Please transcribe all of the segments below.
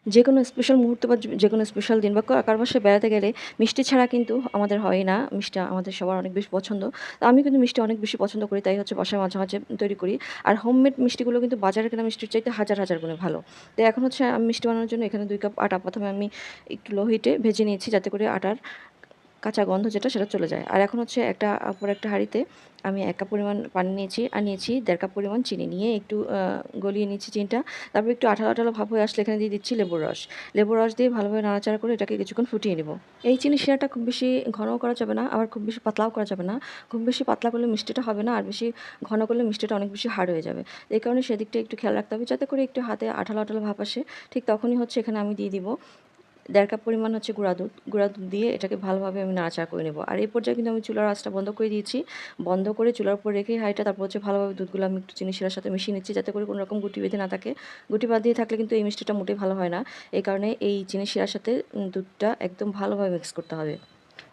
যেকোনো স্পেশাল মুহূর্ত বা যেকোনো স্পেশাল দিন বা কারো বাসায় বেড়াতে গেলে মিষ্টি ছাড়া কিন্তু আমাদের হয় না। মিষ্টি আমাদের সবার অনেক বেশি পছন্দ। তো আমি কিন্তু মিষ্টি অনেক বেশি পছন্দ করি। তাই হচ্ছে বাসায় মাঝে, মাঝে তৈরি করি। আর হোমমেড মিষ্টিগুলো কিন্তু বাজারে কেনা মিষ্টির চাইতে হাজার, হাজার গুণে ভালো। তো এখন হচ্ছে আমি মিষ্টি বানানোর জন্য এখানে ২ কাপ আটা ১ম এ আমি একটু লো হিটে ভেজে নিয়েছি, যাতে করে আটার কাঁচা গন্ধ যেটা সেটা চলে যায়। আর এখন হচ্ছে অপর একটা হাঁড়িতে আমি ১ কাপ পরিমাণ পানি নিয়েছি, আর নিয়েছি ১.৫ কাপ পরিমাণ চিনি, নিয়ে একটু গলিয়ে নিচ্ছি চিনিটা। তারপর একটু আঠালো, আঠালো ভাব হয়ে আসলে এখানে দিয়ে দিচ্ছি লেবুর রস। লেবুর রস দিয়ে ভালোভাবে নাড়াচাড়া করে এটাকে কিছুক্ষণ ফুটিয়ে নিব। এই চিনি শিরাটা খুব বেশি ঘনও করা যাবে না, আবার খুব বেশি পাতলাও করা যাবে না। খুব বেশি পাতলা করলে মিষ্টিটা হবে না, আর বেশি ঘন করলে মিষ্টিটা অনেক বেশি হার্ড হয়ে যাবে। এই কারণে সেদিকটা একটু খেয়াল রাখতে হবে, যাতে করে একটু হাতে আঠালো, আঠালো ভাব আসে। ঠিক তখনই হচ্ছে এখানে আমি দিয়ে দিব ১.৫ কাপ পরিমাণ হচ্ছে গুঁড়া দুধ। গুঁড়া দুধ দিয়ে এটাকে ভালোভাবে আমি নাড়াচাড়া করে নেব। আর এই পর্যায়ে কিন্তু আমি চুলার আঁচটা বন্ধ করে দিয়েছি। বন্ধ করে চুলার উপর রেখে হাঁড়িটা, তারপর হচ্ছে ভালোভাবে দুধগুলো আমি একটু চিনি শিরার সাথে মিশিয়ে নিচ্ছি, যাতে করে কোনো রকম গুটি বেঁধে না থাকে। গুটি বাঁধিয়ে থাকলে কিন্তু এই মিষ্টিটা মোটেই ভালো হয় না। এই কারণে এই চিনি শিরার সাথে দুধটা একদম ভালোভাবে মিক্স করতে হবে।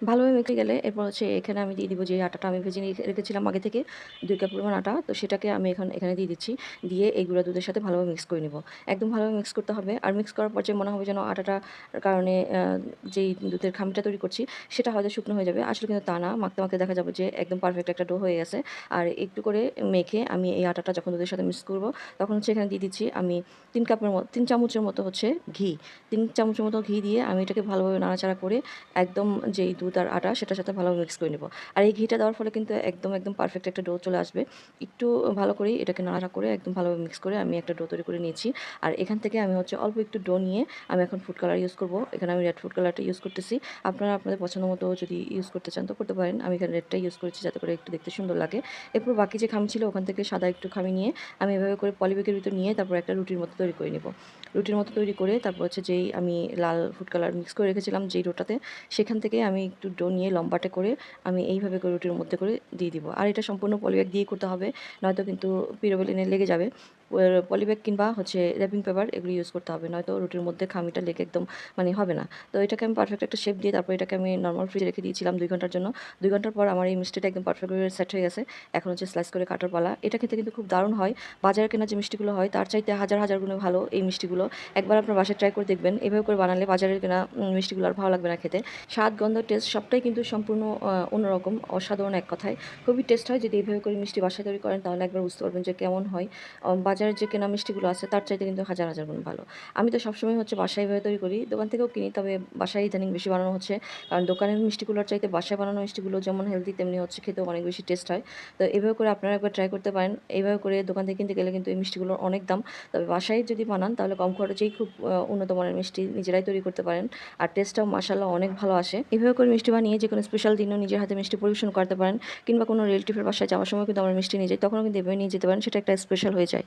ভালোভাবে মেখে গেলে এরপর হচ্ছে এখানে আমি দিয়ে দিব যে আটাটা আমি ভেজে রেখেছিলাম আগে থেকে ২ কাপ পরিমাণ আটা। তো সেটাকে আমি এখানে দিয়ে দিচ্ছি। দিয়ে এই গুঁড়া দুধের সাথে ভালোভাবে মিক্স করে নিব। একদম ভালোভাবে মিক্স করতে হবে। আর মিক্স করার পর যে মনে হবে যেন আটাটার কারণে যেই দুধের খামিটা তৈরি করছি সেটা হয়তো শুকনো হয়ে যাবে। আসলে কিন্তু তা না। মাখতে, মাখতে দেখা যাবে যে একদম পারফেক্ট একটা ডো হয়ে গেছে। আর একটু করে মেখে আমি এই আটাটা যখন দুধের সাথে মিক্স করব, তখন হচ্ছে এখানে দিয়ে দিচ্ছি আমি ৩ চামচের মতো হচ্ছে ঘি। ৩ চামচের মতো ঘি দিয়ে আমি এটাকে ভালোভাবে নাড়াচাড়া করে একদম যেই দুধ আর আটা সেটার সাথে ভালোভাবে মিক্স করে নেব। আর এই ঘিটা দেওয়ার ফলে কিন্তু একদম পারফেক্ট একটা ডো চলে আসবে। একটু ভালো করেই এটাকে নাড়াচাড়া করে একদম ভালোভাবে মিক্স করে আমি একটা ডো তৈরি করে নিয়েছি। আর এখান থেকে আমি হচ্ছে অল্প একটু ডো নিয়ে আমি এখন ফুড কালার ইউজ করব। এখানে আমি রেড ফুড কালারটা ইউজ করতেছি। আপনারা আপনাদের পছন্দ মতো যদি ইউজ করতে চান তো করতে পারেন। আমি এখানে রেডটা ইউজ করেছি, যাতে করে একটু দেখতে সুন্দর লাগে। এরপর বাকি যে খামি ছিল ওখান থেকে সাদা একটু খামি নিয়ে আমি এভাবে করে পলিব্যাগের ভিতর নিয়ে তারপর একটা রুটির মতো তৈরি করে নেব। রুটির মতো তৈরি করে তারপর হচ্ছে যেই আমি লাল ফুড কালার মিক্স করে রেখেছিলাম যেই ডোটাতে, সেখান থেকে আমি একটু ডো নিয়ে লম্বাটে করে আমি এইভাবে করে রুটির মধ্যে করে দিয়ে দিব। আর এটা সম্পূর্ণ পলিব্যাগ দিয়ে করতে হবে, নয়তো কিন্তু পিরোবেলিনে লেগে যাবে। পলিব্যাগ কিংবা হচ্ছে র্যাপিং পেপার এগুলো ইউজ করতে হবে, নয়তো রুটির মধ্যে খামিটা লেগে একদম মানে হবে না। তো এটাকে আমি পারফেক্ট একটা শেপ দিয়ে তারপর এটাকে আমি নর্মাল ফ্রিজে রেখে দিয়েছিলাম ২ ঘন্টার জন্য। ২ ঘন্টার পর আমার এই মিষ্টিটা একদম পারফেক্টভাবে সেট হয়ে গেছে। এখন হচ্ছে স্লাইস করে কাটার পালা। এটা খেতে কিন্তু খুব দারুণ হয়। বাজারে কেনা যে মিষ্টিগুলো হয় তার চাইতে হাজার, হাজার গুণে ভালো এই মিষ্টিগুলো। একবার আপনার বাসায় ট্রাই করে দেখবেন। এভাবে করে বানালে বাজারের কেনা মিষ্টিগুলো আর ভালো লাগবে না খেতে। স্বাদ, গন্ধ, টেস্ট সবটাই কিন্তু সম্পূর্ণ অন্যরকম, অসাধারণ এক কথায়। খুবই টেস্ট হয়। যদি এভাবে করে মিষ্টি বাসায় তৈরি করেন তাহলে একবার বুঝতে পারবেন যে কেমন হয়। বাজারের যে কেনা মিষ্টিগুলো আছে তার চাইতে কিন্তু হাজার, হাজার গুণ ভালো। আমি তো সবসময় হচ্ছে বাসায় এভাবে তৈরি করি। দোকান থেকেও কিনি, তবে বাসায় ইদানিং বেশি বানানো হচ্ছে। কারণ দোকানের মিষ্টিগুলোর চাইতে বাসায় বানানো মিষ্টিগুলো যেমন হেলদি তেমনি হচ্ছে খেতেও অনেক বেশি টেস্ট হয়। তো এভাবে করে আপনারা একবার ট্রাই করতে পারেন। এইভাবে করে দোকান থেকে কিনতে গেলে কিন্তু এই মিষ্টিগুলোর অনেক দাম। তবে বাসায় যদি বানান তাহলে কম খরচেই খুব উন্নত মানের মিষ্টি নিজেরাই তৈরি করতে পারেন। আর টেস্টটাও মাশাআল্লাহ অনেক ভালো আসে। এভাবে করে মিষ্টি বানিয়ে যেকোনো স্পেশাল দিনেও নিজের হাতে মিষ্টি পরিবেশন করতে পারেন, কিংবা কোনো রিলেটিভের বাসায় যাওয়ার সময় কিন্তু আমরা মিষ্টি নিয়ে যাই, তখনও কিন্তু এভাবে নিয়ে যেতে পারেন, সেটা একটা স্পেশাল হয়ে যায়।